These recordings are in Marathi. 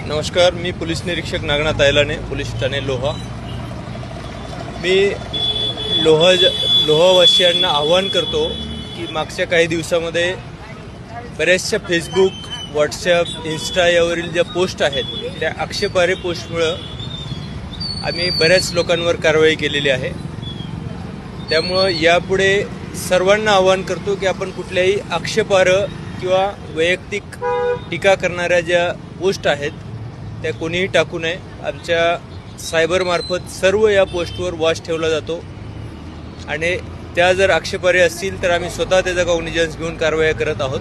नमस्कार, मी पोलीस निरीक्षक नागनाथ आयलाने, पोलीस ठाणे लोहा। मी लोहावासियांना आवाहन करतो की मागच्या काही दिवसामध्ये बऱ्याचशा फेसबुक, व्हॉट्सॲप, इन्स्टा यावरील ज्या पोस्ट आहेत त्या आक्षेपार्ह पोस्टमुळं आम्ही बऱ्याच लोकांवर कारवाई केलेली आहे। त्यामुळं यापुढे सर्वांना आवाहन करतो की आपण कुठल्याही आक्षेपार्ह किंवा वैयक्तिक टीका करणाऱ्या ज्या पोस्ट आहेत त्या कोणीही टाकू नये। आमच्या सायबरमार्फत सर्व या पोस्टवर वॉच ठेवला जातो आणि त्या जर आक्षेपार्ह असतील तर आम्ही स्वतः त्याचा कॉग्निजन्स घेऊन कारवाई करत आहोत।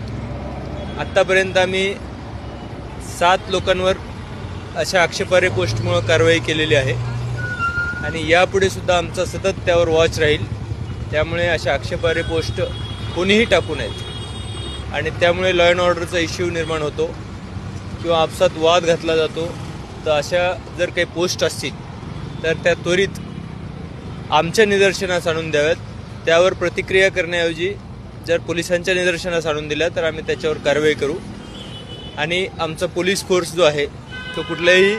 आत्तापर्यंत आम्ही 7 लोकांवर अशा आक्षेपार्ह पोस्टमुळे कारवाई केलेली आहे आणि यापुढे सुद्धा आमचा सतत त्यावर वॉच राहील। त्यामुळे अशा आक्षेपार्ह पोस्ट कोणीही टाकू नयेत आणि त्यामुळे लॉ अँड ऑर्डरचा इश्यू निर्माण होतो किंवा आपसात वाद घातला जातो। तर अशा जर काही पोस्ट असतील तर त्या त्वरित आमच्या निदर्शनास आणून द्याव्यात। त्यावर प्रतिक्रिया करण्याऐवजी जर पोलिसांच्या निदर्शनास आणून दिल्या तर आम्ही त्याच्यावर कारवाई करू आणि आमचा पोलीस फोर्स जो आहे तो कुठल्याही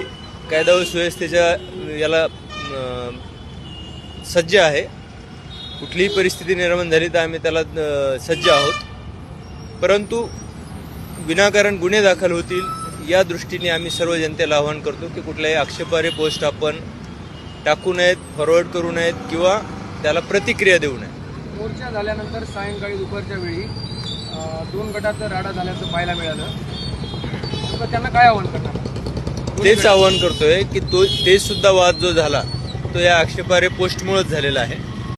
कायदा व सुव्यवस्थेच्या याला सज्ज आहे। कुठलीही परिस्थिती निर्माण झाली तर आम्ही त्याला सज्ज आहोत, परंतु विनाकारण गुन्हे दाखल होतील या दृष्टीने आम्ही सर्व जनतेला आवाहन करतो की कुठल्याही आक्षेपार्ह पोस्ट आपण टाकू नयेत, फॉरवर्ड करू नयेत किंवा त्याला प्रतिक्रिया देऊ नये। मोर्चा झाल्यानंतर सायंकाळी दुपारच्या वेळी 2 गटात राडा झाल्याचं पाहायला मिळालं, तर त्यांना काय आवाहन करणार? तेच आवाहन करतोय की ते सुद्धा वाद जो झाला तो या आक्षेपार्ह पोस्टमुळेच झालेला आहे।